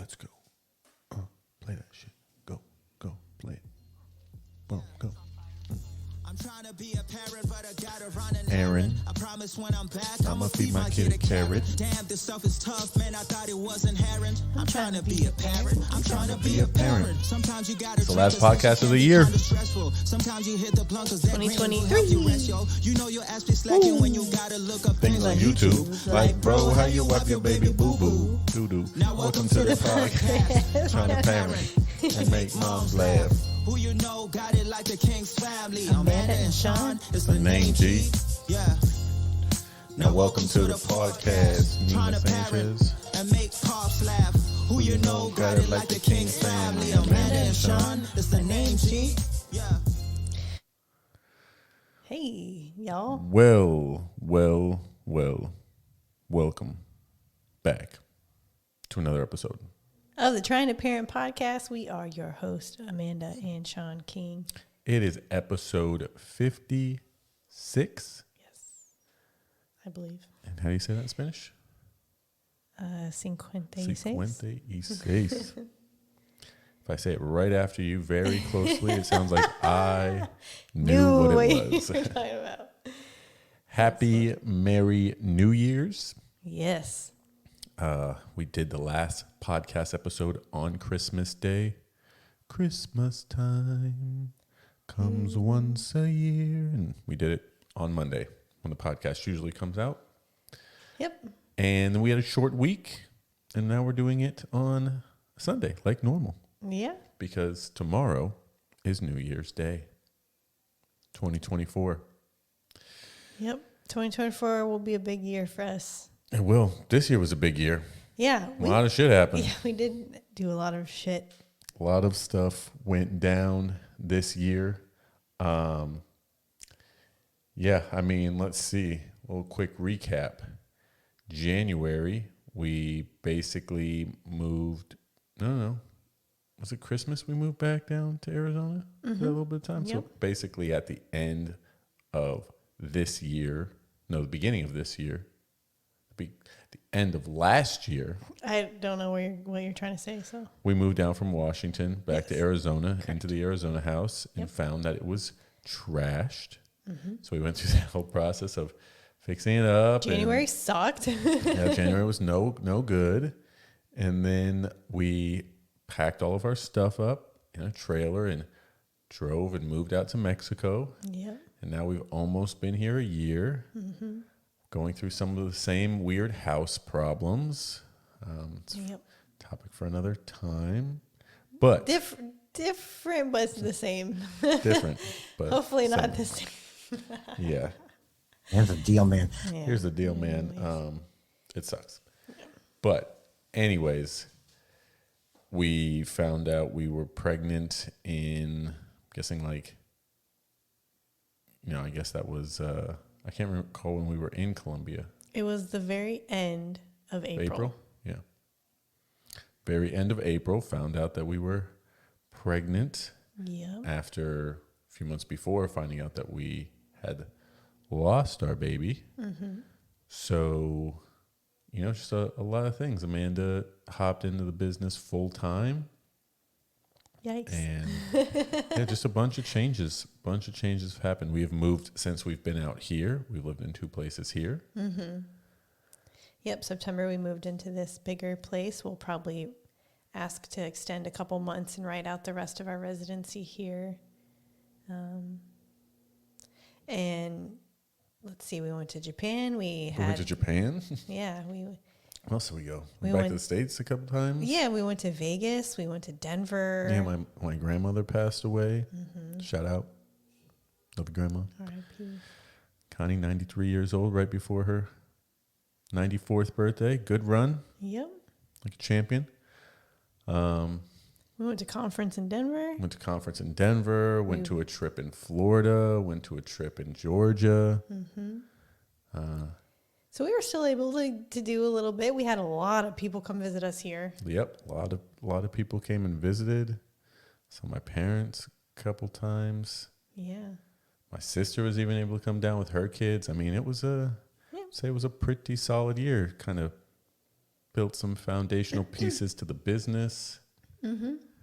Let's go. Play that shit. Go, play it. Boom, go. I'm trying to be a parent, but I gotta run an Aaron. I promise when I'm back, I'ma feed my kid a carrot. Damn, this stuff is tough, man. I thought it was inherent. I'm trying to be a parent. I'm trying to be a parent. Sometimes you gotta. It's the last podcast of the year. Sometimes you hit the blunt 'cause 2023. You know your ass be slacking when you gotta look up Things on YouTube. Like, bro, how you wipe your baby boo-boo? Doo-doo. Now Welcome to the podcast. Trying to parent and make moms laugh. Who you know got it like the King's family. Amanda and Sean is The name G. Yeah. Now welcome to the podcast. Nina Sanchez. And make pops laugh. Who you know got it like the King's family. Amanda and Sean is the name G. Yeah. Hey, y'all. Well. Welcome back to another episode Of the Trying to Parent podcast, we are your hosts, Amanda and Sean King. It is episode 56. Yes, I believe. And how do you say that in Spanish? 56. 56. If I say it right after you very closely, it sounds like I knew what it was. You're talking about. Happy Merry New Year's. Yes. We did the last podcast episode on Christmas Day. Christmas time comes once a year. And we did it on Monday when the podcast usually comes out. Yep. And then we had a short week. And now we're doing it on Sunday like normal. Yeah. Because tomorrow is New Year's Day, 2024. Yep. 2024 will be a big year for us. It will. This year was a big year. Yeah. A lot of shit happened. Yeah, we did do a lot of shit. A lot of stuff went down this year. Yeah, I mean, let's see. A little quick recap. January, we basically moved. No. Was it Christmas we moved back down to Arizona? Mm-hmm. For a little bit of time? Yep. So basically at the end of this year, the beginning of this year, the end of last year. I don't know what you're trying to say. So we moved down from Washington back to Arizona, Correct. into the Arizona house, and Yep. found that it was trashed. Mm-hmm. So we went through that whole process of fixing it up. January sucked. January was no good. And then we packed all of our stuff up in a trailer and drove and moved out to Mexico. Yeah. And now we've almost been here a year, going through some of the same weird house problems. It's Yep. a topic for another time. But Different, but it's the same. different. But Hopefully not same. the same. Yeah. Here's the deal, man. Yeah. Here's the deal, man. It sucks. But anyways, we found out we were pregnant in, I'm guessing I guess that was, I can't recall when we were in Colombia. It was the very end of April. Yeah. Very end of April, found out that we were pregnant. Yeah. After a few months before finding out that we had lost our baby. Mm-hmm. So, just a lot of things. Amanda hopped into the business full time. Yikes. And just a bunch of changes. Have happened. We have moved since we've been out here. We've lived in 2 places here. Mm-hmm. Yep. September, we moved into this bigger place. We'll probably ask to extend a couple months and ride out the rest of our residency here. And let's see, we went to Japan. We went to Japan. Yeah. Where else did we go? We Back went to the States a couple times. Yeah, we went to Vegas. We went to Denver. Yeah, my grandmother passed away. Mm-hmm. Shout out. Love you, Grandma. R.I.P. Connie, 93 years old, right before her 94th birthday. Good run. Yep. Like a champion. We went to conference in Denver. Went to conference in Denver. Went to a trip in Florida. Went to a trip in Georgia. Mm-hmm. So we were still able to do a little bit. We had a lot of people come visit us here. Yep, a lot of people came and visited. Saw my parents a couple times. Yeah. My sister was even able to come down with her kids. I mean, it was a pretty solid year. Kind of built some foundational pieces to the business.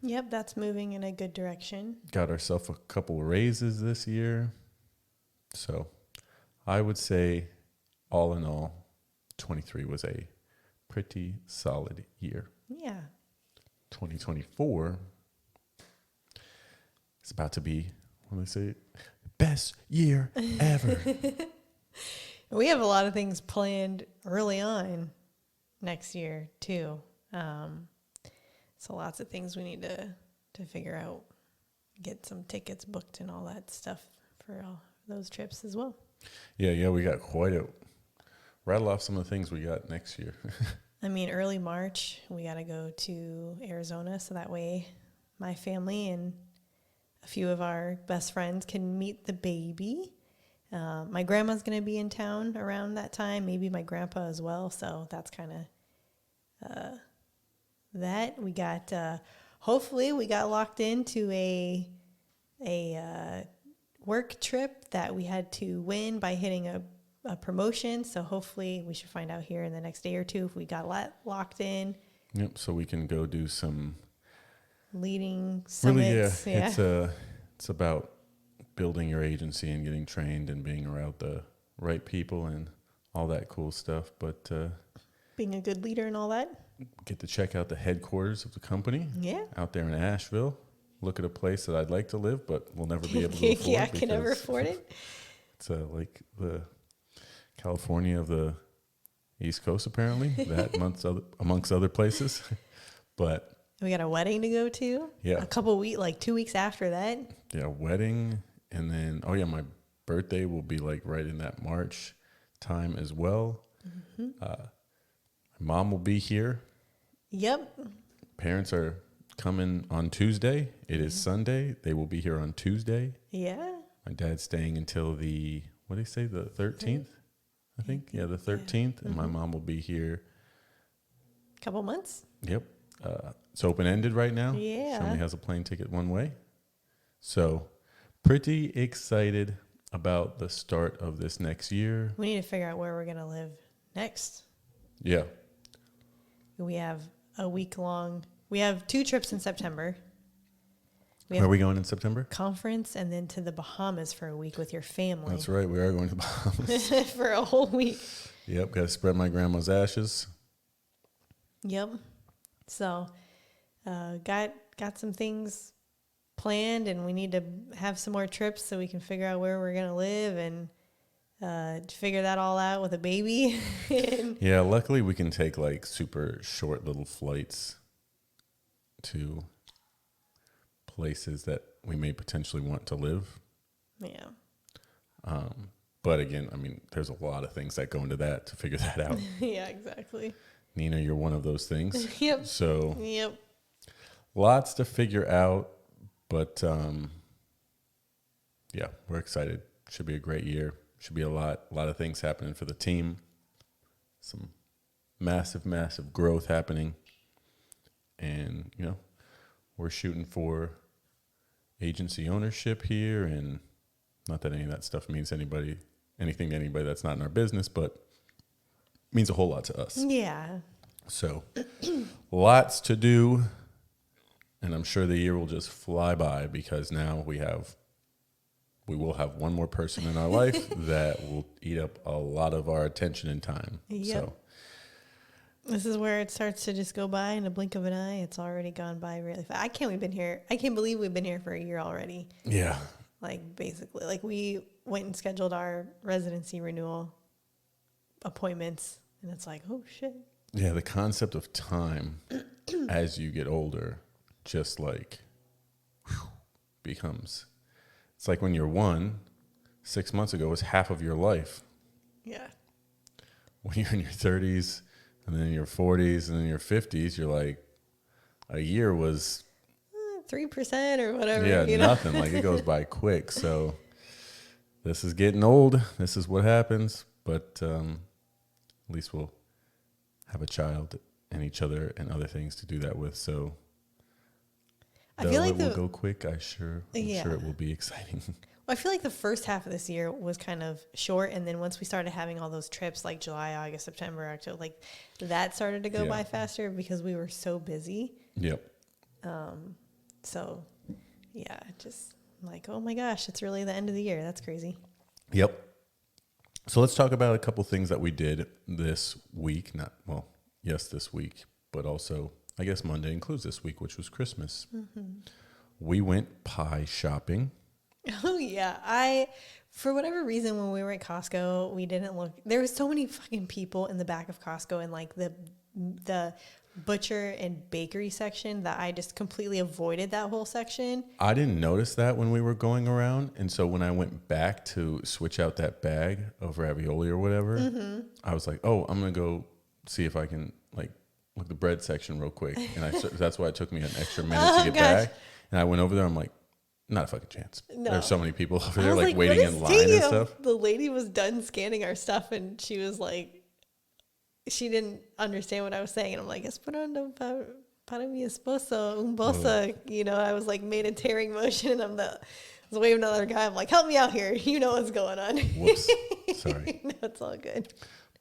Yep, that's moving in a good direction. Got ourselves a couple raises this year. So I would say, all in all, 23 was a pretty solid year. Yeah. 2024 is about to be, what do they say, best year ever. We have a lot of things planned early on next year too. So lots of things we need to figure out, get some tickets booked and all that stuff for all those trips as well. Yeah, we got rattle off some of the things we got next year. I mean, early March, we got to go to Arizona, so that way my family and a few of our best friends can meet the baby. My grandma's going to be in town around that time, maybe my grandpa as well, so that's kind of that. We got, hopefully we got locked into a work trip that we had to win by hitting a promotion, so hopefully we should find out here in the next day or two if we got locked in. Yep, so we can go do some leading summits. Really, it's about building your agency and getting trained and being around the right people and all that cool stuff. But being a good leader and all that. Get to check out the headquarters of the company. Yeah. Out there in Asheville. Look at a place that I'd like to live, but we'll never be able to afford. Yeah, I can never afford it. It's like the California of the East Coast, apparently. That amongst other places. But we got a wedding to go to. Yeah. A couple weeks, like 2 weeks after that. Yeah, wedding. And then, my birthday will be like right in that March time as well. Mm-hmm. My mom will be here. Yep. Parents are coming on Tuesday. It is Sunday. They will be here on Tuesday. Yeah. My dad's staying until the 13th? I think. Yeah, the 13th. And my mom will be here. Couple months. Yep. It's open-ended right now. Yeah. She only has a plane ticket one way. So pretty excited about the start of this next year. We need to figure out where we're going to live next. Yeah. We have we have 2 trips in September. Where are we going in September? Conference and then to the Bahamas for a week with your family. That's right. We are going to the Bahamas. For a whole week. Yep. Got to spread my grandma's ashes. Yep. So, got some things planned, and we need to have some more trips so we can figure out where we're going to live and figure that all out with a baby. Yeah, luckily we can take like super short little flights to places that we may potentially want to live. Yeah. But again, I mean, there's a lot of things that go into that to figure that out. Yeah, exactly. Nina, you're one of those things. Yep. So Yep. lots to figure out, but yeah, we're excited. Should be a great year. Should be a lot of things happening for the team. Some massive growth happening. And, we're shooting for agency ownership here, and not that any of that stuff means anything to anybody that's not in our business, but means a whole lot to us. Yeah. So lots to do, and I'm sure the year will just fly by because now we will have one more person in our life that will eat up a lot of our attention and time. Yep. So This is where it starts to just go by in a blink of an eye. It's already gone by really fast. I can't believe we've been here for a year already. yeah. Like basically, like we went and scheduled our residency renewal appointments, and it's like, oh shit. Yeah, the concept of time as you get older just like becomes, it's like when you're 6 months ago was half of your life. Yeah. When you're in your 30s and then your 40s and then your 50s, you're like, a year was 3% or whatever. Yeah, nothing. Like it goes by quick. So this is getting old. This is what happens. But at least we'll have a child and each other and other things to do that with. So I feel like it will go quick. I'm sure it will be exciting. I feel like the first half of this year was kind of short, and then once we started having all those trips like July, August, September, October, like that started to go by faster because we were so busy. Yep. So, yeah, just like, oh my gosh, it's really the end of the year. That's crazy. Yep. So let's talk about a couple things that we did this week. This week, but also I guess Monday includes this week, which was Christmas. Mm-hmm. We went pie shopping. Oh yeah, for whatever reason when we were at Costco, we didn't look. There were so many fucking people in the back of Costco and like the butcher and bakery section that I just completely avoided that whole section. I didn't notice that when we were going around, and so when I went back to switch out that bag of ravioli or whatever, mm-hmm. I was like, "Oh, I'm gonna go see if I can like look the bread section real quick," and that's why it took me an extra minute to get back. And I went over there. I'm like, not a fucking chance. No. There's so many people over there like waiting in line and stuff. The lady was done scanning our stuff, and she was like, she didn't understand what I was saying, and I'm like, "Esperando para mi esposo un bolsa," you know. I was like, made a tearing motion, and I was waving to another guy. I'm like, "Help me out here. You know what's going on." Whoops, sorry. No, it's all good.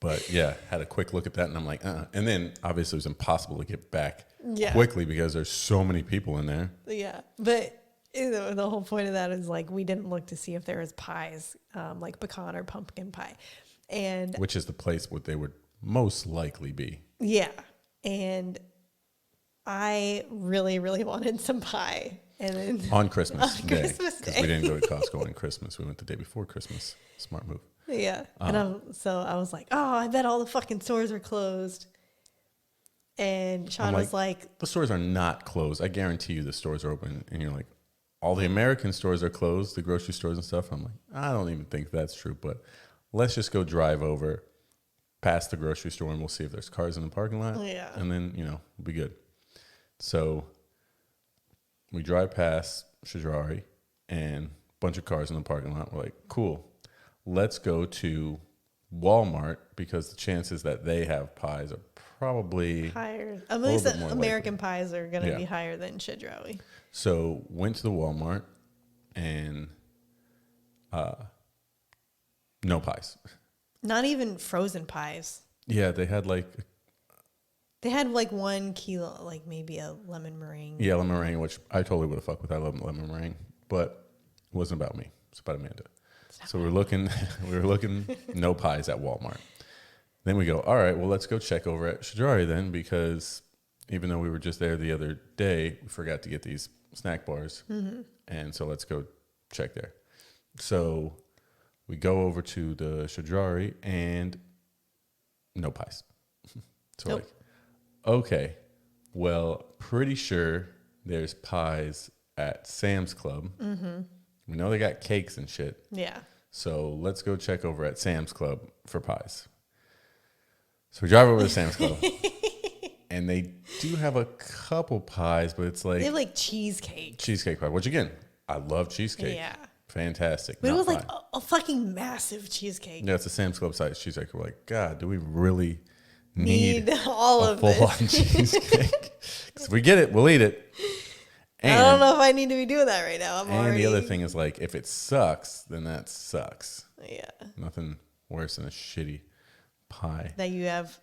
But yeah, had a quick look at that, and I'm like, And then obviously it was impossible to get back quickly because there's so many people in there. Yeah, but the whole point of that is like we didn't look to see if there was pies, like pecan or pumpkin pie, and which is the place where they would most likely be. Yeah, and I really, really wanted some pie, and then on Christmas Day, because we didn't go to Costco on Christmas. We went the day before Christmas. Smart move. Yeah, and so I was like, "Oh, I bet all the fucking stores are closed." And Sean was like, "The stores are not closed. I guarantee you, the stores are open." And you're like, "All the American stores are closed, the grocery stores and stuff." I'm like, "I don't even think that's true, but let's just go drive over past the grocery store and we'll see if there's cars in the parking lot. Yeah, and then we'll be good." So we drive past Shajari and a bunch of cars in the parking lot. We're like, "Cool. Let's go to Walmart because the chances that they have pies are probably higher. At least the American pies are going to be higher than Chedraui." So went to the Walmart and no pies. Not even frozen pies. Yeah, they had like 1 kilo, like maybe a lemon meringue. Yeah, lemon meringue, which I totally would have fucked with. I love lemon meringue, but it wasn't about me. It's about Amanda. So we were looking, no pies at Walmart. Then we go, all right, well, let's go check over at Shajari then, because even though we were just there the other day, we forgot to get these snack bars. Mm-hmm. And so let's go check there. So we go over to the Shajari and no pies. So nope. Like, okay, well, pretty sure there's pies at Sam's Club. Mm-hmm. We know they got cakes and shit. Yeah. So let's go check over at Sam's Club for pies. So we drive over to Sam's Club. And they do have a couple pies, but it's like... They have like cheesecake. Cheesecake pie, which again, I love cheesecake. Yeah. Fantastic. But it was like a fucking massive cheesecake. Yeah, it's a Sam's Club size cheesecake. We're like, God, do we really need all a of full-on cheesecake? Because if we get it, we'll eat it. And, I don't know if I need to be doing that right now. The other thing is like, if it sucks, then that sucks. Yeah. Nothing worse than a shitty pie. That you have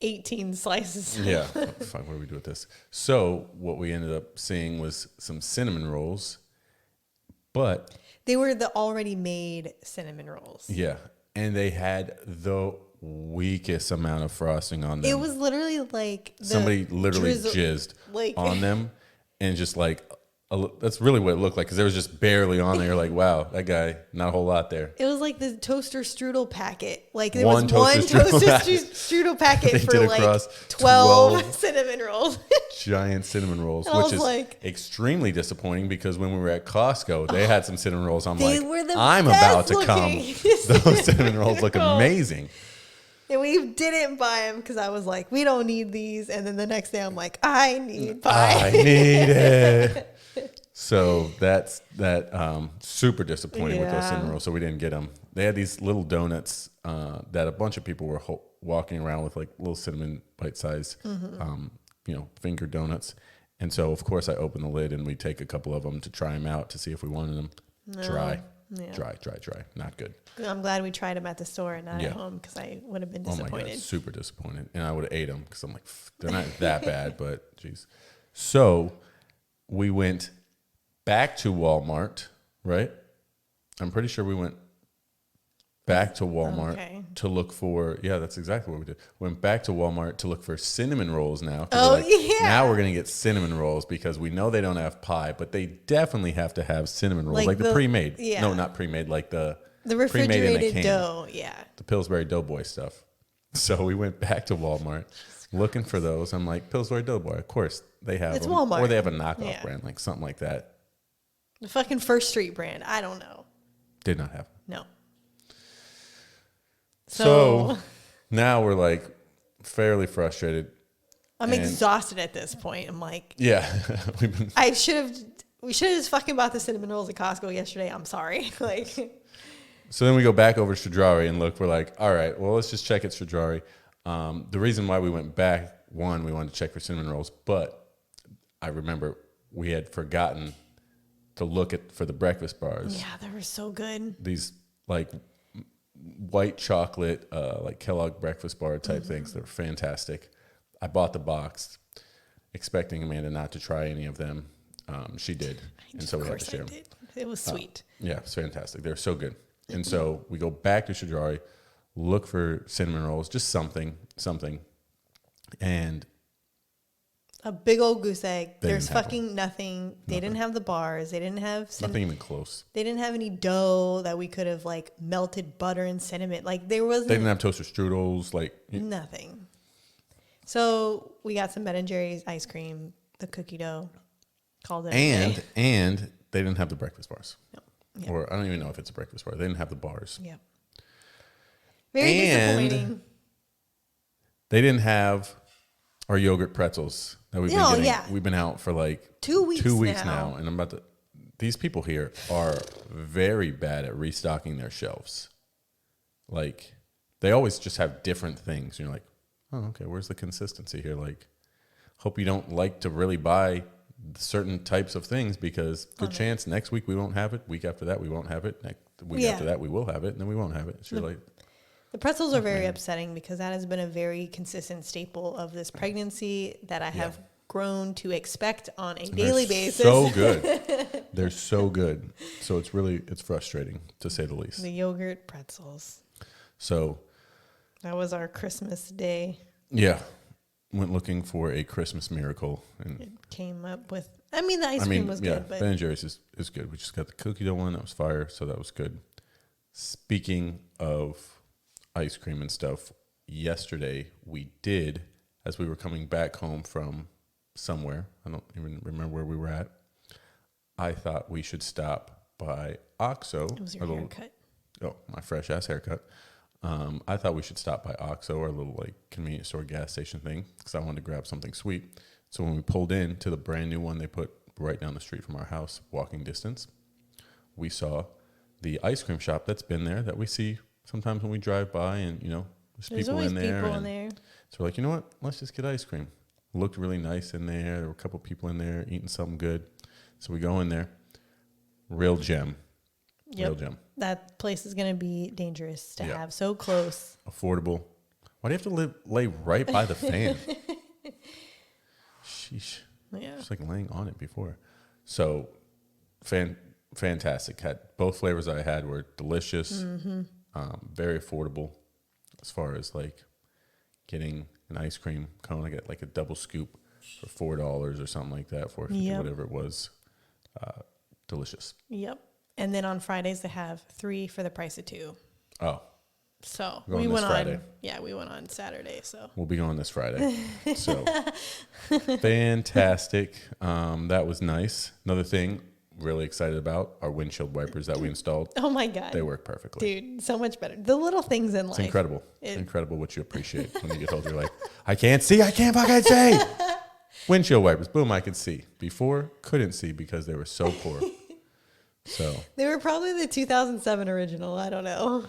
18 slices. Yeah. Fuck, what do we do with this? So what we ended up seeing was some cinnamon rolls, but... They were the already made cinnamon rolls. Yeah. And they had the weakest amount of frosting on them. It was literally like... Somebody literally jizzed on them. And just like, that's really what it looked like, because there was just barely on there. You're like, wow, that guy, not a whole lot there. It was like the toaster strudel packet. Like there was one toaster strudel packet for like 12 cinnamon rolls. Giant cinnamon rolls, which is like, extremely disappointing, because when we were at Costco, they had some cinnamon rolls. I'm like, I'm about to come. Those cinnamon rolls look amazing. And we didn't buy them because I was like, we don't need these. And then the next day I'm like, I need pie. I need it. So that's super disappointing with those cinnamon rolls. So we didn't get them. They had these little donuts that a bunch of people were walking around with, like little cinnamon bite-sized, finger donuts. And so, of course, I opened the lid and we take a couple of them to try them out to see if we wanted them. No. Dry. Yeah. Dry. Not good. I'm glad we tried them at the store and not Yeah. at home because I would have been Oh my disappointed. God, super disappointed. And I would have ate them because I'm like, they're not that bad, but geez. So we went back to Walmart, right? I'm pretty sure we went back to Walmart to look for, that's exactly what we did. Went back to Walmart to look for cinnamon rolls now. Now we're going to get cinnamon rolls because we know they don't have pie, but they definitely have to have cinnamon rolls, like the pre-made. Yeah. No, not pre-made, like the refrigerated dough. Yeah. The Pillsbury Doughboy stuff. So we went back to Walmart looking for those. I'm like, Pillsbury Doughboy, of course they have It's them. Walmart. Or they have a knockoff brand, like something like that. The fucking First Street brand. I don't know. Did not have them. No. So now we're like fairly frustrated. I'm exhausted at this point. I'm like, yeah, we should have just fucking bought the cinnamon rolls at Costco yesterday. I'm sorry. So then we go back over to Shadrari and look. We're like, all right, well, let's just check at Shadrari. The reason why we went back, one, we wanted to check for cinnamon rolls, but I remember we had forgotten to look for the breakfast bars. Yeah, they were so good. These like white chocolate, like Kellogg breakfast bar type things. They're fantastic. I bought the box, expecting Amanda not to try any of them. She did, and so we had to share them. It was sweet. Yeah, it's fantastic. They're so good. And so we go back to Shadrari, look for cinnamon rolls, just something, and a big old goose egg. There's didn't have fucking nothing. They didn't have the bars. They didn't have nothing even close. They didn't have any dough that we could have like melted butter and cinnamon. Like there wasn't. They didn't have toaster strudels. Like nothing. So we got some Ben and Jerry's ice cream, the cookie dough. Called it. And they didn't have the breakfast bars. No. Yep. Or I don't even know if it's a breakfast bar. They didn't have the bars. Yeah. Very disappointing. They didn't have our yogurt pretzels that we've been getting. Yeah. We've been out for like 2 weeks. 2 weeks now, and I'm about to. These people here are very bad at restocking their shelves. Like they always just have different things. And you're like, oh, okay, where's the consistency here? Like, hope you don't like to really buy certain types of things because good chance next week we won't have it. Week after that we won't have it. Next week after that we will have it, and then we won't have it. So you're like, the pretzels are very upsetting because that has been a very consistent staple of this pregnancy that I have grown to expect on a daily basis. So good. They're so good. So it's frustrating to say the least. The yogurt pretzels. So that was our Christmas day. Yeah. Went looking for a Christmas miracle, and it came up with. I mean, the ice cream was good, but Ben & Jerry's is good. We just got the cookie dough one that was fire, so that was good. Speaking of ice cream and stuff, yesterday we did, as we were coming back home from somewhere. I don't even remember where we were at. I thought we should stop by OXXO. It was your haircut. Oh, my fresh ass haircut. I thought we should stop by OXXO, our little like convenience store gas station thing, because I wanted to grab something sweet. So when we pulled in to the brand new one they put right down the street from our house, walking distance, we saw the ice cream shop that's been there that we see sometimes when we drive by, and there's people in there. So we're like, you know what? Let's just get ice cream. Looked really nice in there. There were a couple people in there eating something good. So we go in there. Real gem. Yep. Real gem. That place is going to be dangerous to have so close. Affordable. Why do you have to lay right by the fan? Sheesh. Yeah. Just like laying on it before. So fantastic. Had both flavors I had were delicious. Very affordable as far as like getting an ice cream cone. I got like a double scoop for $4 or something like that, $4.50, whatever it was. Delicious. Yep. And then on Fridays they have 3 for the price of 2. Oh. So we went Friday. We went on Saturday. So we'll be going this Friday. So fantastic. That was nice. Another thing, really excited about our windshield wipers that we installed. Oh my God. They work perfectly. Dude, so much better. The little things in life. It's incredible. It's incredible what you appreciate when you get older. You're like, I can't see. I can't fucking see. Windshield wipers. Boom, I could see. Before, couldn't see because they were so poor. So they were probably the 2007 original. I don't know.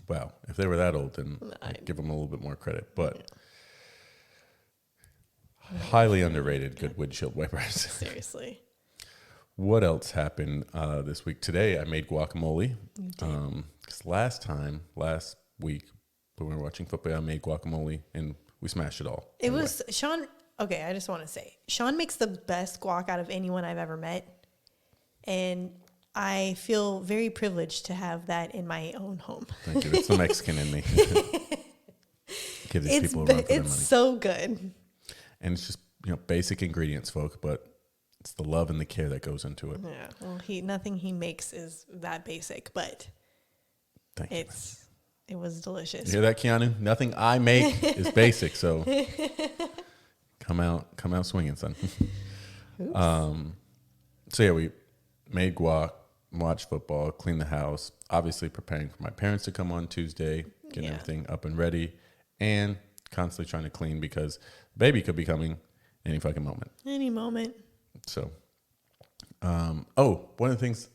Wow. If they were that old, then I'd give them a little bit more credit. But highly underrated good windshield wipers. Seriously. What else happened this week? Today I made guacamole. 'Cause last week when we were watching football, I made guacamole and we smashed it all. It was Sean. Okay, I just want to say Sean makes the best guac out of anyone I've ever met, and I feel very privileged to have that in my own home. Thank you. That's the Mexican in me. Give these people a run for their money. It's so good. And it's just basic ingredients, folk, but it's the love and the care that goes into it. Yeah. Well, nothing he makes is that basic, but Thank you. It was delicious. You hear that, Keanu? Nothing I make is basic, so come out swinging, son. So yeah, we made guac, watched football, cleaned the house, obviously preparing for my parents to come on Tuesday, getting everything up and ready, and constantly trying to clean because baby could be coming any fucking moment. Any moment. So, one of the things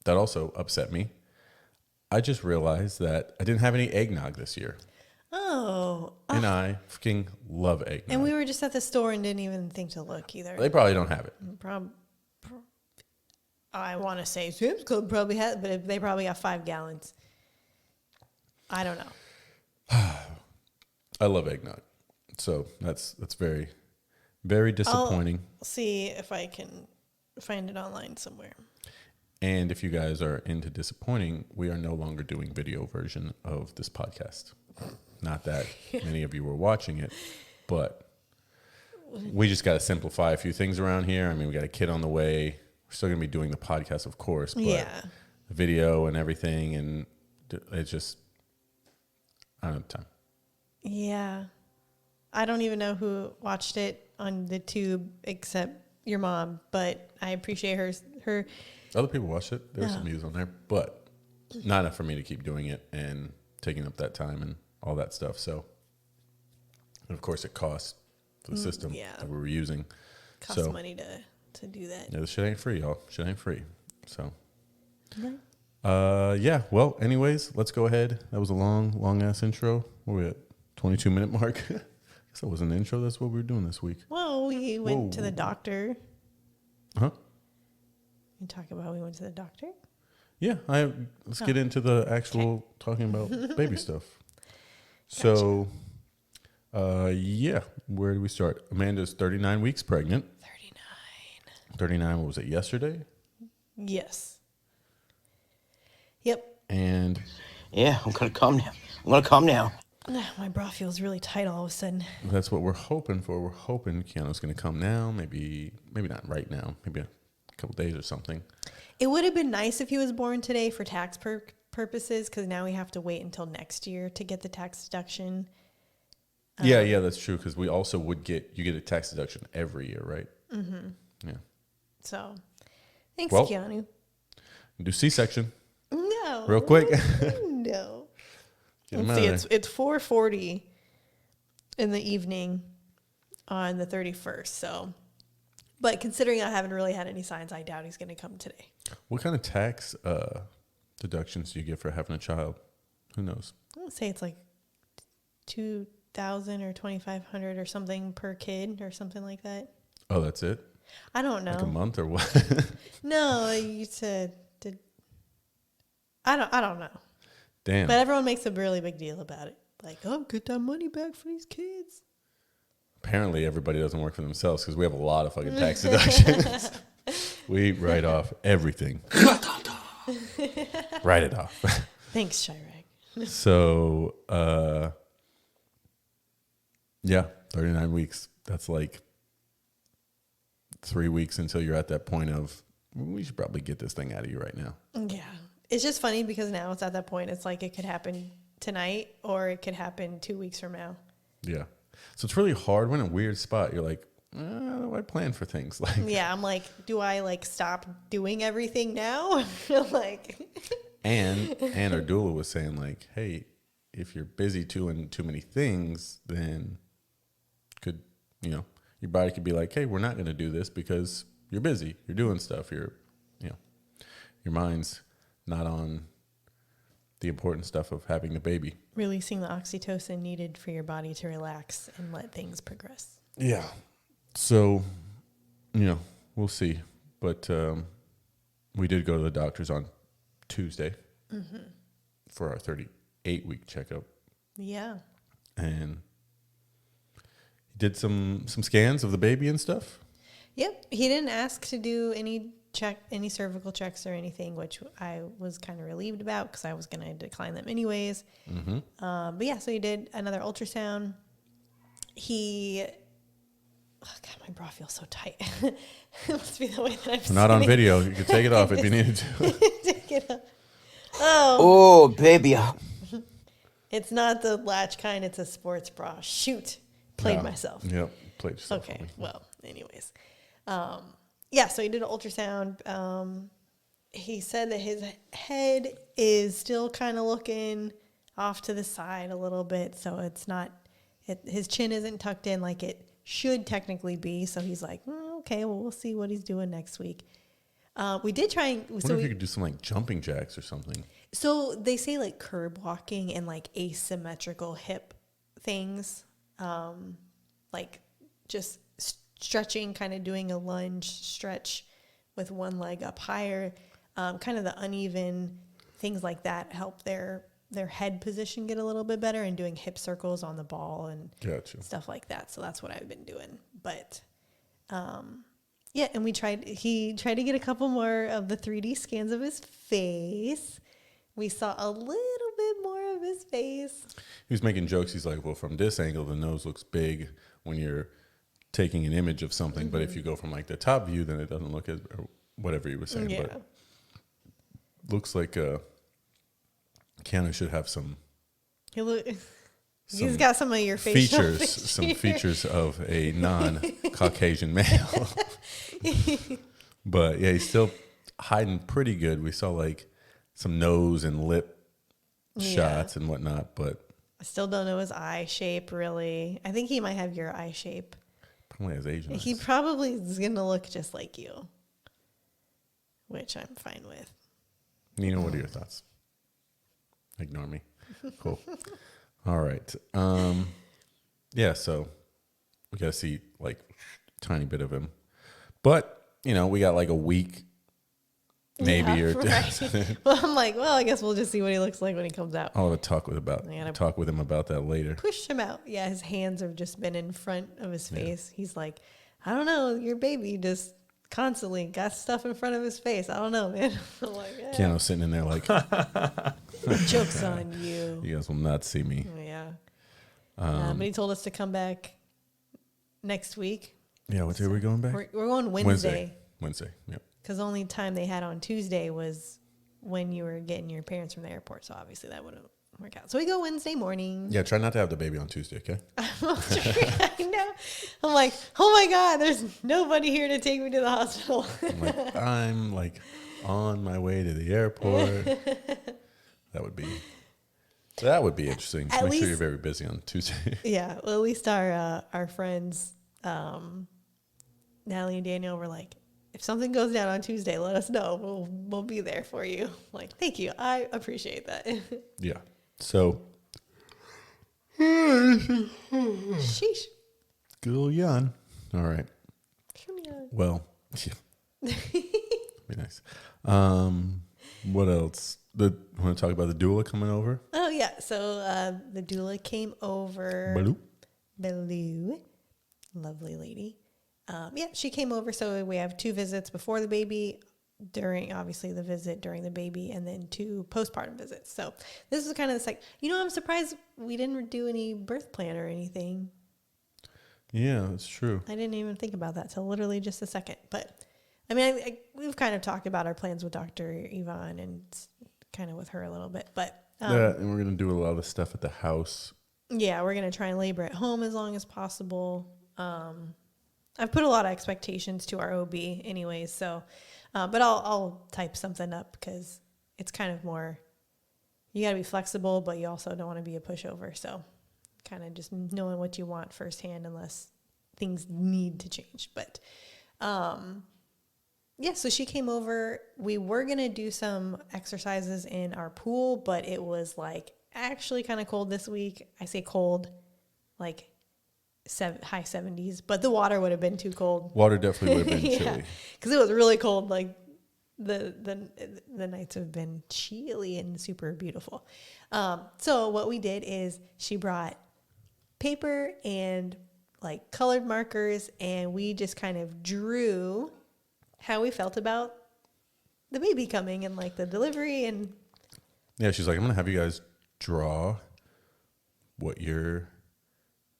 that also upset me, I just realized that I didn't have any eggnog this year. Oh. And I fucking love eggnog. And we were just at the store and didn't even think to look either. They probably don't have it. I want to say Sam's Club probably has, but they probably got 5 gallons. I don't know. I love eggnog. So that's very, very disappointing. I'll see if I can find it online somewhere. And if you guys are into disappointing, we are no longer doing video version of this podcast. Not that many of you were watching it, but we just got to simplify a few things around here. I mean, we got a kid on the way. We're still going to be doing the podcast, of course, but the video and everything, and it's just, I don't have time. Yeah. I don't even know who watched it on the tube except your mom, but I appreciate her. Other people watched it. There's some views on there, but not enough for me to keep doing it and taking up that time and all that stuff. So, and of course, it costs for the system that we were using. Costs money to do that. Yeah, this shit ain't free, y'all. Shit ain't free. So, well, anyways, let's go ahead. That was a long ass intro. Where we at? 22-minute mark. I guess that was an intro. That's what we were doing this week. Well, we went to the doctor. Huh? You talk about we went to the doctor? Yeah, let's get into the actual talking about baby stuff. So, where do we start? Amanda's 39 weeks pregnant. 39, what was it, yesterday? Yes. Yep. And Yeah, I'm gonna come now. My bra feels really tight all of a sudden. that's what we're hoping for. We're hoping Keanu's going to come now. Maybe not right now. Maybe a couple days or something. It would have been nice if he was born today for tax purposes, because now we have to wait until next year to get the tax deduction. Yeah, that's true. Because we also you get a tax deduction every year, right? Mm-hmm. Yeah. So, thanks, Well, Keanu. Do C-section. No. Real quick. No. Get 'em Let's out see, of there. it's 4:40 in the evening on the 31st. So, but considering I haven't really had any signs, I doubt he's going to come today. What kind of tax deductions do you get for having a child? Who knows? I would say it's like 2,000 or 2,500 or something per kid or something like that. Oh, that's it? I don't know. Like a month or what? No, you said I don't know. Damn. But everyone makes a really big deal about it. Like, oh, get that money back for these kids. Apparently, everybody doesn't work for themselves because we have a lot of fucking tax deductions. We write off everything. Write it off. Thanks, Chirac. So, 39 weeks. That's like 3 weeks until you're at that point of, we should probably get this thing out of you right now. Yeah. It's just funny because now it's at that point. It's like it could happen tonight or it could happen 2 weeks from now. Yeah. So it's really hard. We're in a weird spot. You're like, how do I plan for things? Like, Yeah, I'm like, do I like stop doing everything now? Like, and our doula was saying like, hey, if you're busy doing too many things, then your body could be like, hey, we're not going to do this because you're busy. You're doing stuff. Your mind's not on the important stuff of having the baby. releasing the oxytocin needed for your body to relax and let things progress. Yeah. So, we'll see. But we did go to the doctor's on Tuesday for our 38-week checkup. Yeah. And he did some scans of the baby and stuff. Yep. He didn't ask to do any cervical checks or anything, which I was kind of relieved about because I was going to decline them anyways. But yeah, so he did another ultrasound. Oh God, my bra feels so tight. It must be the way that I'm sitting. Not on video. You could take it off if you needed to. Take it off. Oh. Oh, baby. It's not the latch kind. It's a sports bra. Shoot. Played Yeah. myself. Yep. Played yourself. Okay. Well, anyways. Yeah, so he did an ultrasound. He said that his head is still kind of looking off to the side a little bit. So it's not, his chin isn't tucked in like it should technically be. So he's like, okay, well, we'll see what he's doing next week. We did try and... I wonder if you could do some like jumping jacks or something. So they say like curb walking and like asymmetrical hip things, like just stretching, kind of doing a lunge stretch with one leg up higher, kind of the uneven things like that help their head position get a little bit better, and doing hip circles on the ball and stuff like that. So that's what I've been doing. But yeah, and he tried to get a couple more of the 3D scans of his face. We saw a little bit more of his face. He was making jokes. He's like, well, from this angle, the nose looks big when you're taking an image of something. But if you go from like the top view, then it doesn't look as, or whatever he was saying. Yeah. But looks like Keanu should have some He's got some of your facial some features of a non-Caucasian male. But yeah, he's still hiding pretty good. We saw like some nose and lip shots and whatnot, but I still don't know his eye shape really. I think he might have your eye shape. probably has Asian eyes. He probably is gonna look just like you, which I'm fine with. Nina, what are your thoughts? Ignore me. Cool. All right. Yeah, so we got to see like tiny bit of him. But, we got like a week maybe or right. Well, I'm like, I guess we'll just see what he looks like when he comes out. I'll have a talk with him about that later. Push him out. Yeah, his hands have just been in front of his face. He's like, I don't know, your baby just constantly got stuff in front of his face. I don't know, man. I'm like, Keanu's sitting in there like, joke's on you. You guys will not see me. Yeah. But he told us to come back next week. Yeah, what day are we going back? We're going Wednesday. Wednesday, yep. Because the only time they had on Tuesday was when you were getting your parents from the airport. So obviously that wouldn't work out. So we go Wednesday morning. Yeah, try not to have the baby on Tuesday, okay? I know. I'm like, oh my God, there's nobody here to take me to the hospital. I'm on my way to the airport. That would be interesting. Just make sure you're very busy on Tuesday. Yeah, well, at least our friends, Natalie and Daniel, were like, if something goes down on Tuesday, let us know. We'll be there for you. Like, thank you. I appreciate that. Yeah. So. Sheesh. Good old yawn. All right. Well, yeah. Be nice. What else? Want to talk about the doula coming over? Oh, yeah. So the doula came over. Baloo. Lovely lady. Yeah, she came over. So we have 2 visits before the baby, obviously the visit during the baby, and then 2 postpartum visits. So this is kind of I'm surprised we didn't do any birth plan or anything. Yeah, that's true. I didn't even think about that till literally just a second. But I mean, we've kind of talked about our plans with Dr. Yvonne and kind of with her a little bit. But yeah, and we're going to do a lot of stuff at the house. Yeah, we're going to try and labor at home as long as possible. I've put a lot of expectations to our OB anyways. So, but I'll type something up because it's kind of more, you got to be flexible, but you also don't want to be a pushover. So kind of just knowing what you want firsthand unless things need to change. But, yeah, so she came over. We were going to do some exercises in our pool, but it was actually kind of cold this week. I say cold, high 70s, but the water would have been too cold. Water definitely would have been chilly. Because it was really cold, the nights have been chilly and super beautiful. So what we did is she brought paper and like colored markers, and we just kind of drew how we felt about the baby coming and like the delivery. And Yeah, she's like, I'm gonna have you guys draw what you're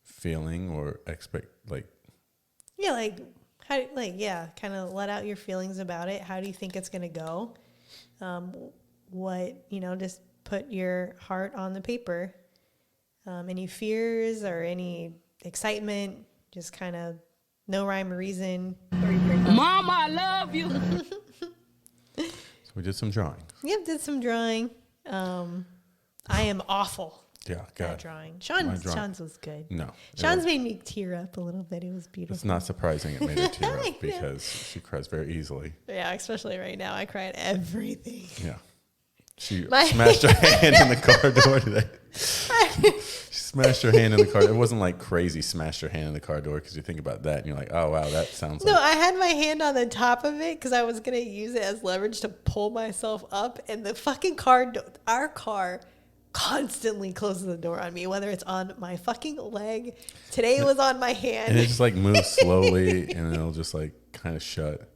feeling or expect, like, yeah, like how, like, yeah, kind of let out your feelings about it. How do you think it's gonna go? What, just put your heart on the paper. Any fears or any excitement, just kind of no rhyme or reason. Mama, I love you. so we did some drawing. Yep, did some drawing. I am awful Yeah, at God. drawing. My drawing. Sean's was good. No. Sean's made me tear up a little bit. It was beautiful. It's not surprising it made her tear I know. up because she cries very easily. Yeah, especially right now. I cry at everything. Yeah. She My- smashed her hand in the car door today. She smashed her hand in the car. It wasn't like crazy smashed her hand in the car door because you think about that and you're like, oh, wow, that sounds No, like. I had my hand on the top of it because I was going to use it as leverage to pull myself up. And the fucking our car constantly closes the door on me, whether it's on my fucking leg. Today it was on my hand. And it just like moves slowly and it'll just like kind of shut.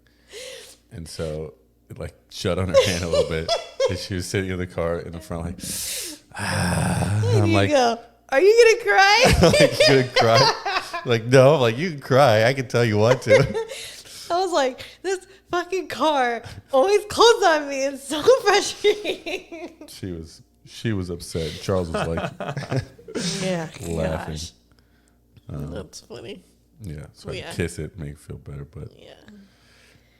And so it like shut on her hand a little bit. And she was sitting in the car in the front like, And I'm you like, go, are you going to cry? like, you gonna cry? Like, no, I'm like, you can cry. I can tell you what to. I was like, this fucking car always closes on me. It's so frustrating. She was upset. Charles was like Yeah. laughing. Gosh. That's funny. Yeah, so Yeah. I kiss it, make it feel better. But Yeah.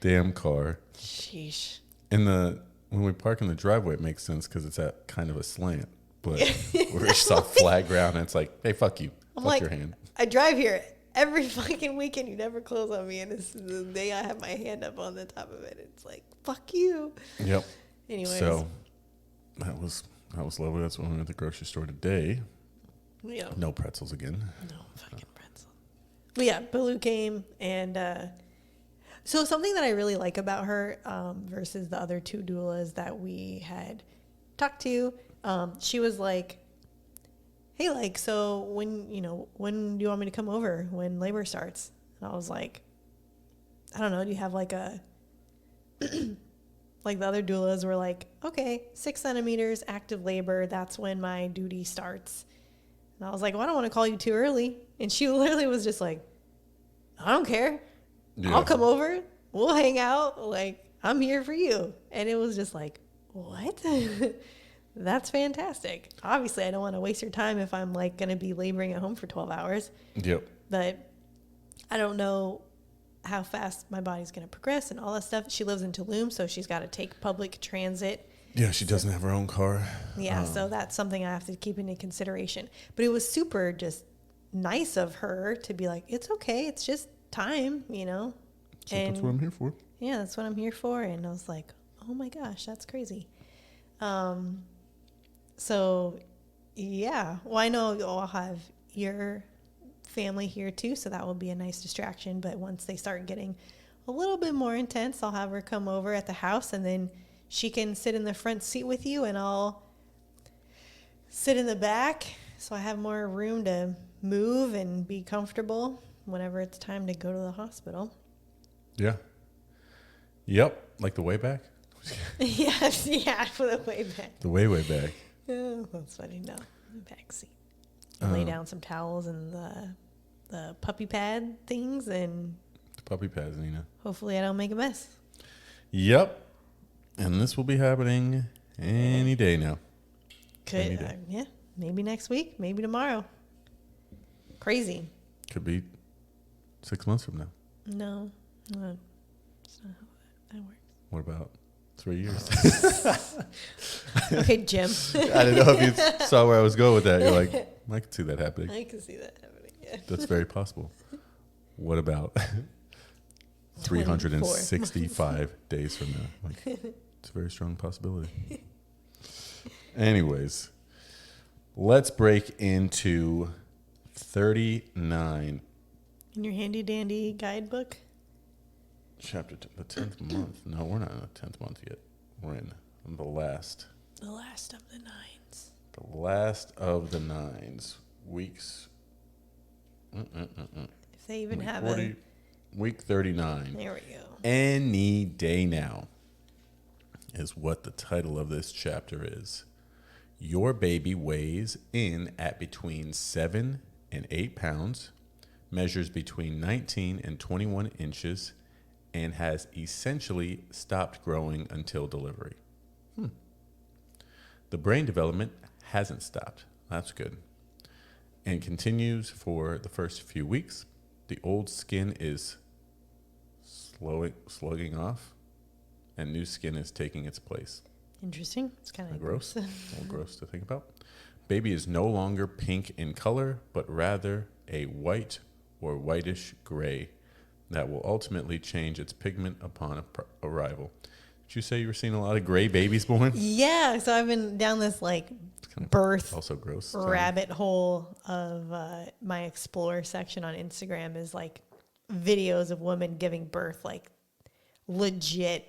damn car. Sheesh. When we park in the driveway, it makes sense because it's at kind of a slant. But we're just off flat ground, and it's like, hey, fuck you, I'm fuck like, your hand. I drive here every fucking weekend. You never close on me, and this is the day I have my hand up on the top of it. It's like, fuck you. Yep. Anyways. So that was lovely. That's when we went to the grocery store today. Yeah. No pretzels again. No fucking pretzel. But yeah, Baloo came, and so something that I really like about her versus the other two doulas that we had talked to, she was like, hey, like, so when do you want me to come over when labor starts? And I was like, I don't know. Do you have like a, like the other doulas were like, okay, 6 centimeters, active labor. That's when my duty starts. And I was like, well, I don't want to call you too early. And she literally was just like, I don't care. Yeah. I'll come over. We'll hang out. Like, I'm here for you. And it was just like, what? That's fantastic. Obviously, I don't want to waste your time if I'm like going to be laboring at home for 12 hours. Yep. But I don't know how fast my body's going to progress and all that stuff. She lives in Tulum, so she's got to take public transit. Yeah, she doesn't have her own car. Yeah, so that's something I have to keep into consideration. But it was super just nice of her to be like, it's okay. It's just time, So that's what I'm here for. Yeah, that's what I'm here for. And I was like, oh my gosh, that's crazy. So, yeah. Well, I know you'll have your family here too, so that will be a nice distraction. But once they start getting a little bit more intense, I'll have her come over at the house, and then she can sit in the front seat with you, and I'll sit in the back so I have more room to move and be comfortable whenever it's time to go to the hospital. Yeah. Yep. Like the way back? Yes, yeah, for the way back. The way back. Oh, that's funny. No, the back seat. Lay down some towels and the puppy pad things, and The puppy pads, Nina. hopefully I don't make a mess. Yep. And this will be happening any day now. Any Could day. yeah, maybe next week, maybe tomorrow. Crazy. Could be 6 months from now. No, it's not how that works. What about 3 years? Okay, Jim. I didn't know if you saw where I was going with that. You're like, I can see that happening. I can see that happening. Yeah. That's very possible. What about 365 days from now? Like, it's a very strong possibility. Anyways, let's break into 39. In your handy dandy guidebook. the 10th month. No, we're not in the 10th month yet. We're in the last. The last of the nines. The last of the nines. Weeks. If they even Week have 40, Week 39. There we go. Any day now is what the title of this chapter is. Your baby weighs in at between 7 and 8 pounds, measures between 19 and 21 inches, and has essentially stopped growing until delivery. The brain development hasn't stopped. That's good. And continues for the first few weeks. The old skin is slugging off, and new skin is taking its place. Interesting. It's kind of Gross. A little gross to think about. Baby is no longer pink in color, but rather a white or whitish gray that will ultimately change its pigment upon arrival. Did you say you were seeing a lot of gray babies born? Yeah. So I've been down this like birth Also gross. rabbit hole of my explore section on Instagram is like videos of women giving birth, like legit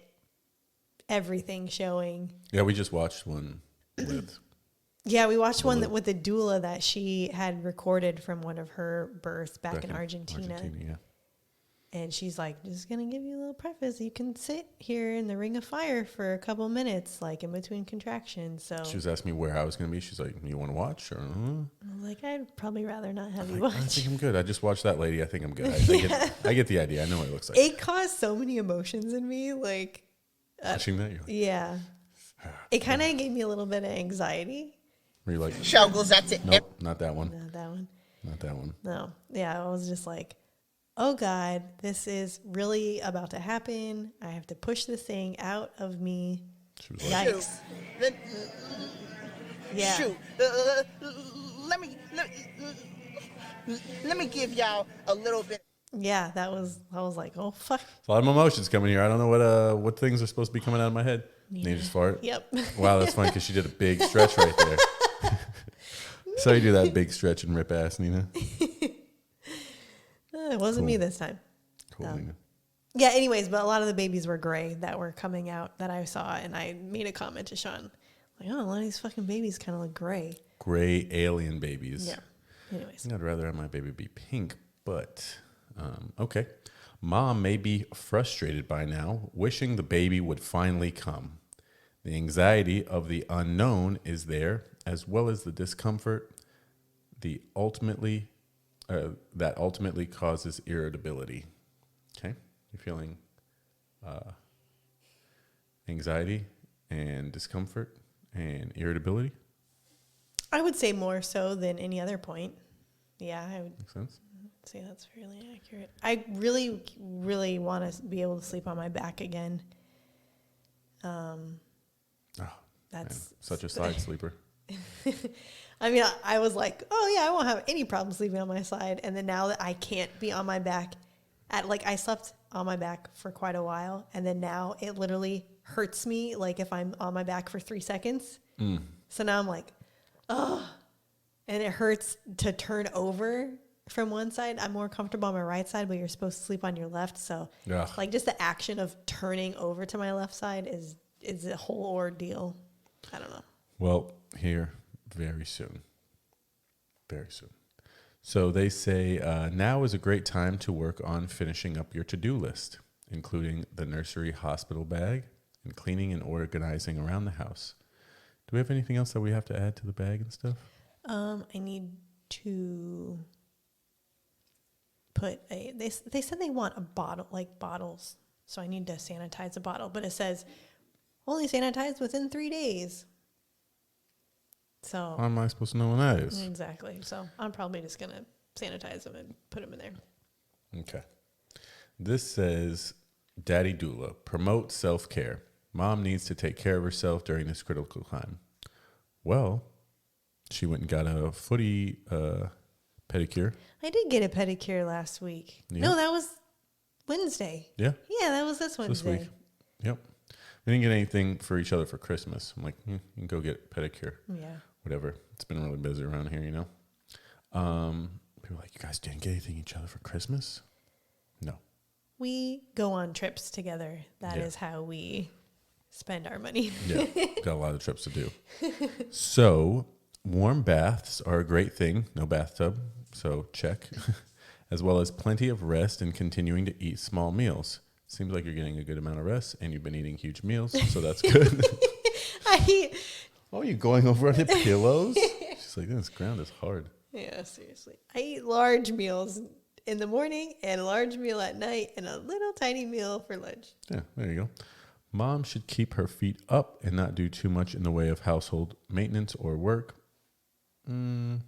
everything showing. Yeah, we just watched one with. Yeah, we watched one that with the doula that she had recorded from one of her births back in Argentina. Yeah. And she's like, just going to give you a little preface. You can sit here in the ring of fire for a couple minutes, like in between contractions. So She was asking me where I was going to be. She's like, you want to watch? Or, I was like, I'd probably rather not have you I watch. think I'm good. I just watched that lady. I think I'm good. I get the idea. I know what it looks like. It caused so many emotions in me. Like, Watching that, you're like, yeah. It kind of gave me a little bit of anxiety. were you like, Show goes out to nope, not that one. Not that one. Not that one. No. Yeah, I was just like, oh God, this is really about to happen. I have to push this thing out of me. She was like, Yikes. Yeah. Shoot. Let me give y'all a little bit. Yeah, I was like, oh fuck. a lot of emotions coming here. I don't know what things are supposed to be coming out of my head. Yeah. You just fart? Yep. Wow, that's funny because she did a big stretch right there. So you do that big stretch and rip ass, Nina. It wasn't me this time. Cool, Nina. Yeah, anyways, but a lot of the babies were gray that were coming out that I saw, and I made a comment to Sean. Like, oh, a lot of these fucking babies kind of look gray. Gray alien babies. Yeah. Anyways. I'd rather have my baby be pink, but okay. Mom may be frustrated by now, wishing the baby would finally come. The anxiety of the unknown is there, as well as the discomfort that ultimately causes irritability. Okay? You're feeling anxiety and discomfort and irritability? I would say more so than any other point. Yeah, I would Makes sense. say that's fairly accurate. I really, really want to be able to sleep on my back again. That's such a side sleeper. I mean, I was like, oh yeah, I won't have any problem sleeping on my side. And then now that I can't be on my back, I slept on my back for quite a while, and then now it literally hurts me like if I'm on my back for 3 seconds. So now I'm like, oh, and it hurts to turn over from one side. I'm more comfortable on my right side, but you're supposed to sleep on your left. So like just the action of turning over to my left side is a whole ordeal. I don't know. Well, here very soon. Very soon. So they say now is a great time to work on finishing up your to-do list, including the nursery hospital bag and cleaning and organizing around the house. Do we have anything else that we have to add to the bag and stuff? I need to put they said they want a bottle, like bottles. So I need to sanitize a bottle, but it says only sanitized within 3 days. So How am I supposed to know when that is? exactly. So I'm probably just going to sanitize them and put them in there. Okay. This says, Daddy Doula, promote self-care. Mom needs to take care of herself during this critical time. Well, she went and got a footy pedicure. I did get a pedicure last week. Yeah. No, that was Wednesday. Yeah. Yeah, that was this Wednesday. This week. Yep. We didn't get anything for each other for Christmas. I'm like, you can go get a pedicure. Yeah. Whatever. It's been really busy around here, you know. People are like, you guys didn't get anything each other for Christmas? No. we go on trips together. That is how we spend our money. Yeah, got a lot of trips to do. So warm baths are a great thing. No bathtub, so check. As well as plenty of rest and continuing to eat small meals. Seems like you're getting a good amount of rest, and you've been eating huge meals, so that's good. Oh, you're going over the pillows? She's like, this ground is hard. Yeah, seriously. I eat large meals in the morning and a large meal at night and a little tiny meal for lunch. Yeah, there you go. Mom should keep her feet up and not do too much in the way of household maintenance or work. I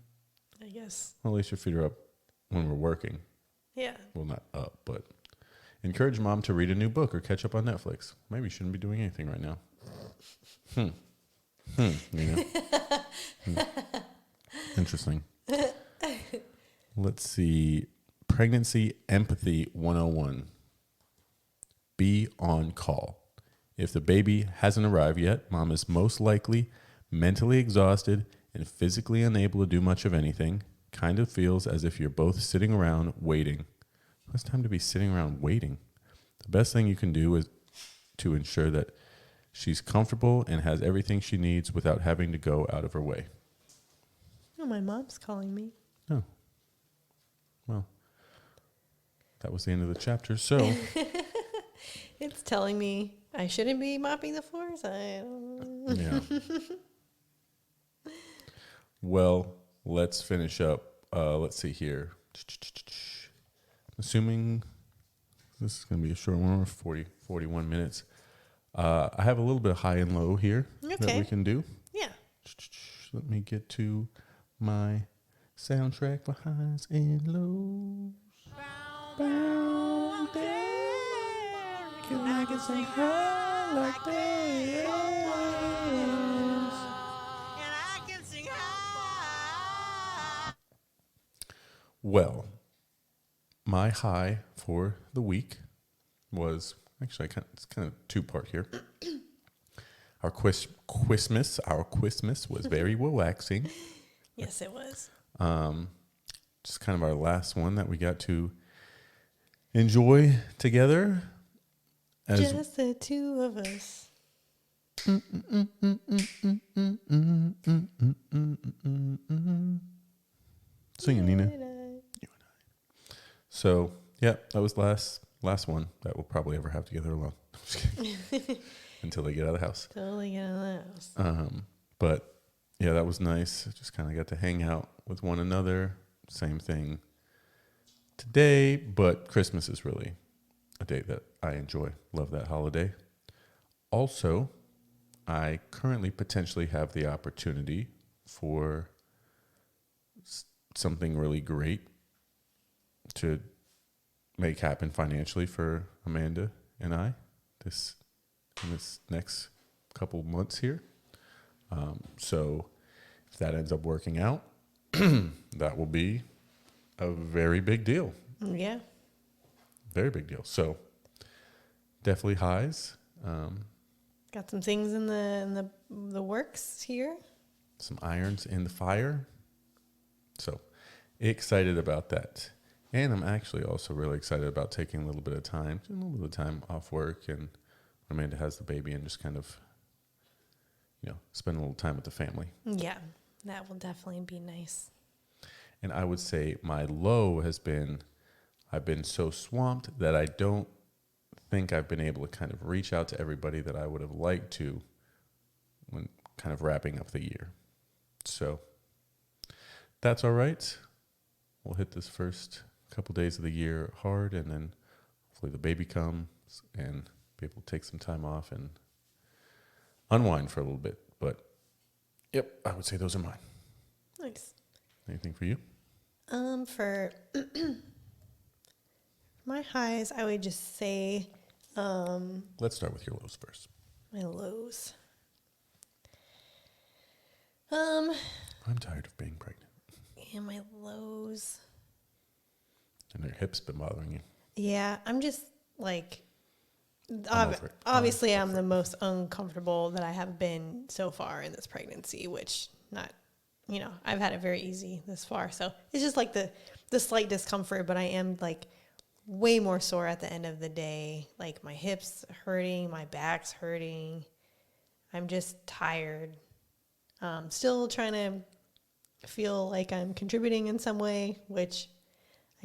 guess. Well, at least your feet are up when we're working. Yeah. Well, not up, but encourage mom to read a new book or catch up on Netflix. Maybe you shouldn't be doing anything right now. You know? Interesting. Let's see. Pregnancy Empathy 101. Be on call. If the baby hasn't arrived yet, mom is most likely mentally exhausted and physically unable to do much of anything. Kind of feels as if you're both sitting around waiting. What's time to be sitting around waiting? The best thing you can do is to ensure that she's comfortable and has everything she needs without having to go out of her way. Oh, my mom's calling me. Oh. Well, that was the end of the chapter. So It's telling me I shouldn't be mopping the floors. I don't know. yeah. Well, let's finish up. Let's see here. Assuming this is going to be a short one, 41 minutes. I have a little bit of high and low here that we can do. Yeah. Let me get to my soundtrack for highs and lows. Bound there. Can I get some high like this? And I can sing high. Well, my high for the week was actually it's kind of two-part here. Our Christmas was very relaxing. Yes, it was. Just kind of our last one that we got to enjoy together. Just the two of us. Sing it, Nina. You and I. So, yeah, that was last one that we'll probably ever have together alone. Just kidding. Until they get out of the house. Totally get out of the house. But yeah, that was nice. Just kind of got to hang out with one another. Same thing today, but Christmas is really a day that I enjoy. Love that holiday. Also, I currently potentially have the opportunity for something really great to make happen financially for Amanda and I in this next couple months here. So if that ends up working out, that will be a very big deal. Yeah. Very big deal. So definitely highs. Got some things in the works here. Some irons in the fire. So excited about that. And I'm actually also really excited about taking a little bit of time off work, and Amanda has the baby, and just kind of, spend a little time with the family. Yeah, that will definitely be nice. And I would say my low has been, I've been so swamped that I don't think I've been able to kind of reach out to everybody that I would have liked to when kind of wrapping up the year. So that's all right. We'll hit this first couple days of the year hard, and then hopefully the baby comes and be able to take some time off and unwind for a little bit. But yep, I would say those are mine. Nice. Anything for you? For my highs, I would just say Let's start with your lows first. my lows. I'm tired of being pregnant. And my lows. And your hips been bothering you. Yeah, I'm just like, over it. obviously I'm the most uncomfortable that I have been so far in this pregnancy, which I've had it very easy this far. So it's just like the slight discomfort, but I am like way more sore at the end of the day. Like my hips hurting, my back's hurting. I'm just tired. Still trying to feel like I'm contributing in some way, which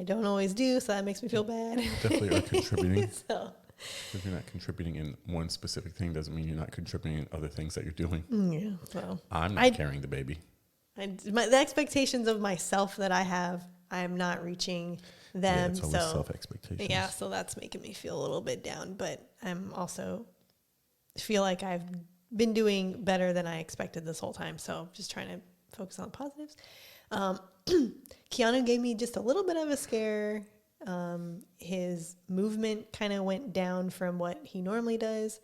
I don't always do, so that makes me feel bad. Definitely are contributing. So, If you're not contributing in one specific thing, doesn't mean you're not contributing in other things that you're doing. yeah. So I'm not carrying the baby. the expectations of myself that I have, I am not reaching them. Yeah, it's always So self-expectations. yeah, so that's making me feel a little bit down. But I'm also feel like I've been doing better than I expected this whole time. So just trying to focus on the positives. Keanu gave me just a little bit of a scare. His movement kind of went down from what he normally does.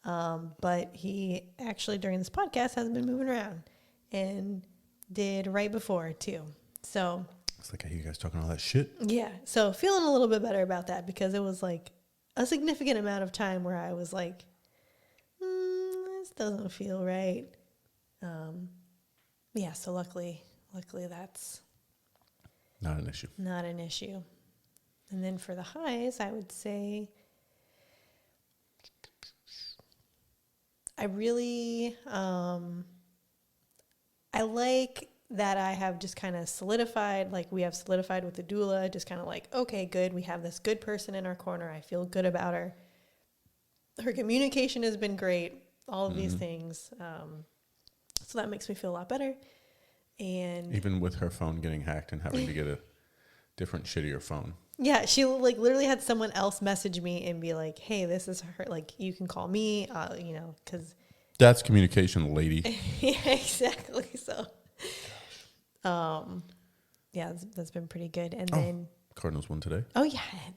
But he actually during this podcast hasn't been moving around and did right before too. So It's like I hear you guys talking all that shit. yeah. So feeling a little bit better about that because it was like a significant amount of time where I was like, this doesn't feel right. Yeah. So luckily that's Not an issue. not an issue. And then for the highs, I would say I really, I like that I have just kind of solidified, like we have solidified with the doula, just kind of like, okay, good. We have this good person in our corner. I feel good about her. Her communication has been great. All of these things. So that makes me feel a lot better. And Even with her phone getting hacked and having to get a different shittier phone. yeah, she like literally had someone else message me and be like, hey, this is her. Like, you can call me, because. That's communication, lady. Yeah, exactly. So, yeah, that's been pretty good. And then, Cardinals won today. oh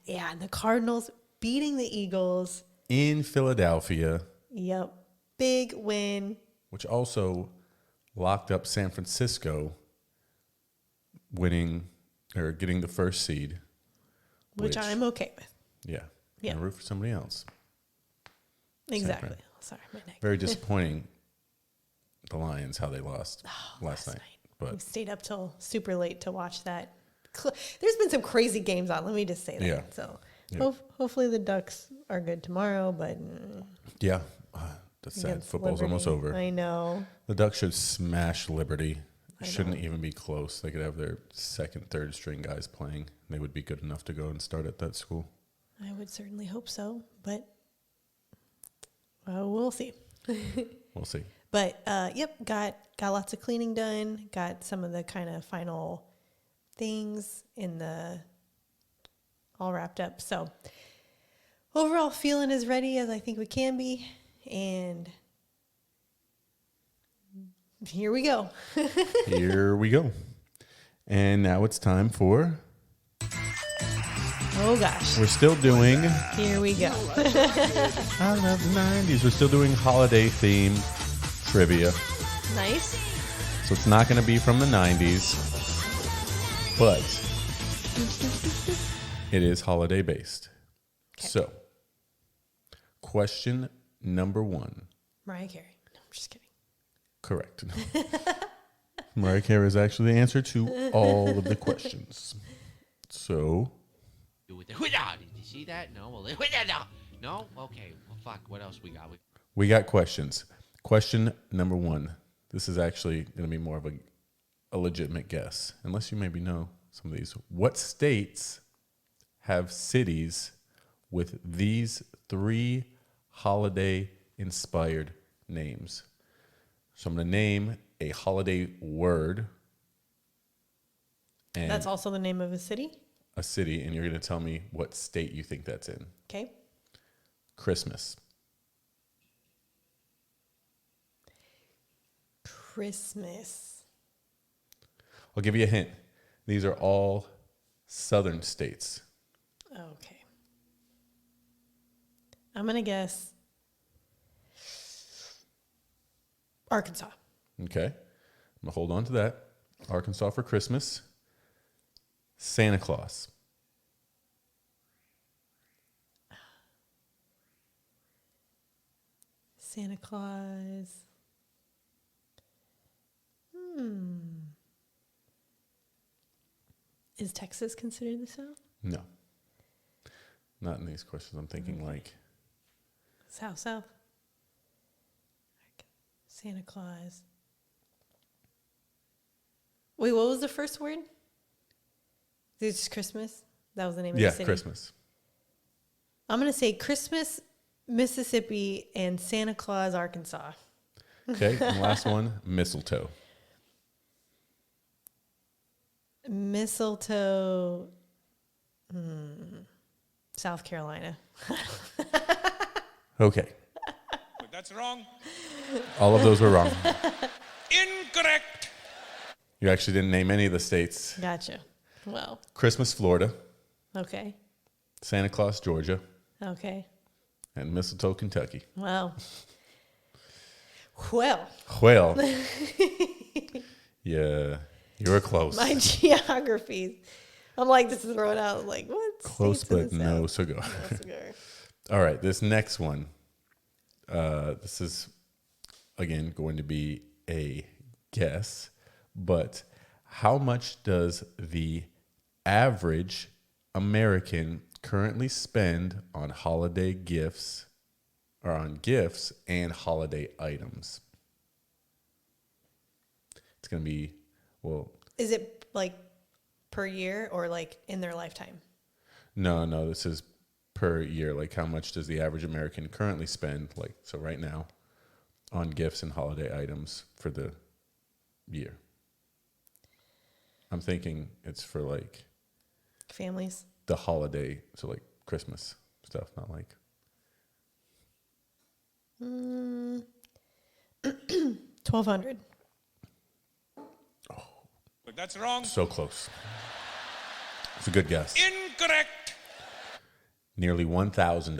yeah, the Cardinals beating the Eagles. In Philadelphia, Yep, big win. which also locked up San Francisco winning or getting the first seed. Which I'm okay with. Yeah. Yeah. And root for somebody else. Exactly. Fran. Sorry, my neck. Very disappointing, the Lions, how they lost last night. We But stayed up till super late to watch that. There's been some crazy games on. Let me just say that. Yeah. So Yeah. hopefully the Ducks are good tomorrow, but yeah, that's sad. against Football's almost Liberty, over. I know. The Ducks should smash Liberty. I Shouldn't know. even be close. They could have their second, third string guys playing. They would be good enough to go and start at that school. I would certainly hope so, but we'll see. We'll see. But yep, got lots of cleaning done. Got some of the kind of final things all wrapped up. So overall, feeling as ready as I think we can be, and here we go. Here we go. And now it's time for... Oh gosh, We're still doing... here we go. I love the 90s. We're still doing holiday-themed trivia. Nice. So it's not going to be from the 90s, but it is holiday-based. Okay. So, question number 1. Mariah Carey. No, I'm just kidding. Correct. Mariah Carey is actually the answer to all of the questions. So, Did you see that? No. Well, no. Okay. Well, fuck. What else we got? we got questions. Question number 1. This is actually going to be more of a legitimate guess, unless you maybe know some of these. What states have cities with these 3 holiday-inspired names? So I'm going to name a holiday word and That's also the name of a city. a city, and you're going to tell me what state you think that's in. Okay. Christmas. Christmas. I'll give you a hint. These are all southern states. Okay. I'm going to guess Arkansas. Okay. I'm going to hold on to that. Arkansas for Christmas. Santa Claus. Santa Claus. Is Texas considered the South? No. Not in these questions. I'm thinking like South. Santa Claus. Wait, what was the first word? It's Christmas? That was the name of the city? Yeah, Christmas. I'm going to say Christmas, Mississippi, and Santa Claus, Arkansas. Okay, and last one, mistletoe. Mistletoe, South Carolina. Okay. But that's wrong. All of those were wrong. Incorrect. You actually didn't name any of the states. Gotcha. Well, Christmas, Florida. okay. Santa Claus, Georgia. Okay. And mistletoe, Kentucky. Wow. Well, Well, yeah, you were close. my geographies. I'm like, this is throwing out, like, what? Close, states but in the no South? cigar. No cigar. All right, this next one. This is, again, going to be a guess, but how much does the average American currently spend on holiday gifts or on gifts and holiday items? It's going to be, well, Is it like per year or like in their lifetime? no, this is per year. Like, how much does the average American currently spend, like, so right now, on gifts and holiday items for the year? I'm thinking it's for, like, Families? the holiday, so, like, Christmas stuff, not like... 1,200. But that's wrong. So close. It's a good guess. Incorrect. Nearly $1,000.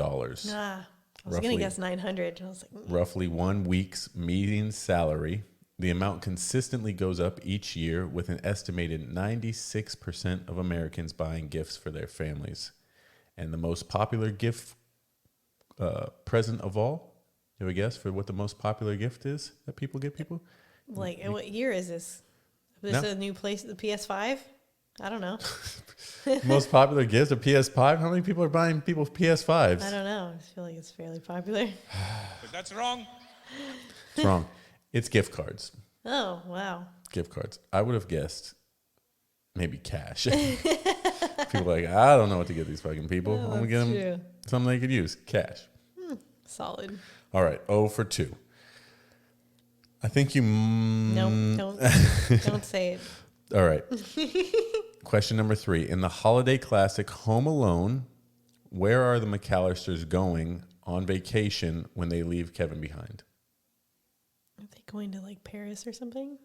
I was Roughly. going to guess 900. I was like, Roughly 1 week's median salary. The amount consistently goes up each year, with an estimated 96% of Americans buying gifts for their families. And the most popular gift present of all, you have a guess for what the most popular gift is that people get people? like, what year is this? Is No. this a new place, the PS5? I don't know. Most popular gift, a PS5? How many people are buying people PS5s? I don't know. I feel like it's fairly popular. But that's wrong. It's wrong. It's gift cards. Oh, wow. Gift cards. I would have guessed maybe cash. People are like, I don't know what to get these fucking people. I'm going to get them True. something they could use. Cash. Solid. All right. 0 for 2. I think you... No, don't say it. All right. Question number 3. In the holiday classic Home Alone, where are the McAllisters going on vacation when they leave Kevin behind? Are they going to like Paris or something?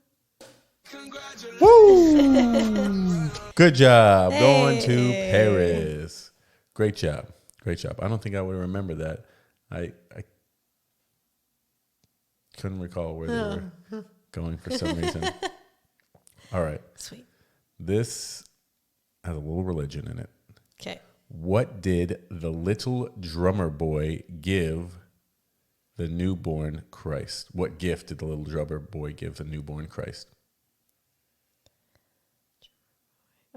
Good job. Going to Hey. Paris. Great job. Great job. I don't think I would remember that. I couldn't recall where they were going for some reason. All right. Sweet. This has a little religion in it. Okay. What did the little drummer boy give the newborn Christ? What gift did the little drummer boy give the newborn Christ?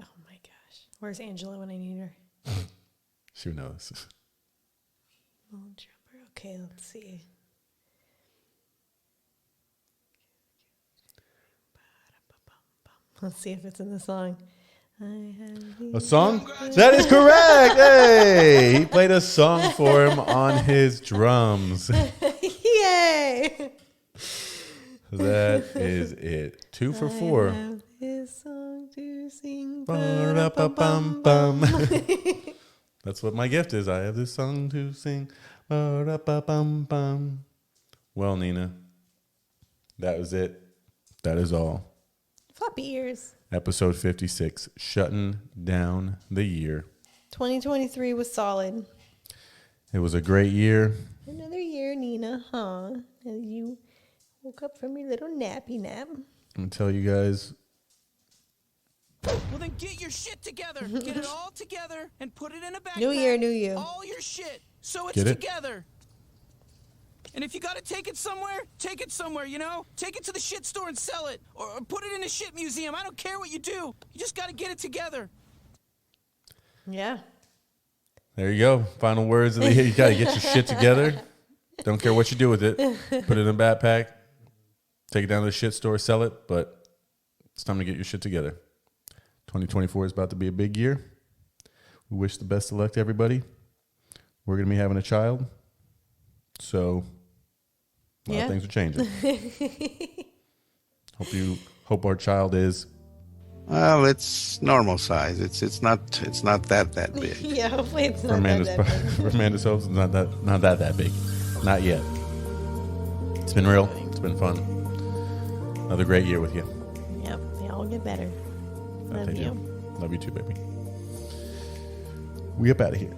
Oh my gosh. Where's Angela when I need her? She knows. Little drummer. Okay, let's see. Let's see if it's in the song. I have A song? That is correct. Hey, he played a song for him on his drums. Yay! That is it. 2 for 4. I have his song to sing. Ba-da-ba-bum-bum. That's what my gift is. I have this song to sing. Ba-da-ba-bum-bum. Well, Nina, that was it. That is all. Floppy ears. Episode 56, shutting down the year. 2023 was solid. It was a great year. Another year, Nina, huh? And you woke up from your little nappy nap. I'm going to tell you guys, Well, then get your shit together. Get it all together and put it in a backpack. New year, new you. All your shit, so it's Get it? together. And if you gotta take it somewhere, you know? Take it to the shit store and sell it. Or put it in a shit museum. I don't care what you do. You just gotta get it together. Yeah. There you go. Final words of the year. You got to get your shit together. Don't care what you do with it. Put it in a backpack. Take it down to the shit store. Sell it. But it's time to get your shit together. 2024 is about to be a big year. We wish the best of luck to everybody. We're going to be having a child. So a lot of things are changing. Hope our child is. Well, it's normal size. It's not that big. Yeah, hopefully it's not Amanda's, that big. for Amanda's hopes, it's not that big. Not yet. It's been real. It's been fun. Another great year with you. Yep, they all get better. Love you. Love you too, baby. We up out of here.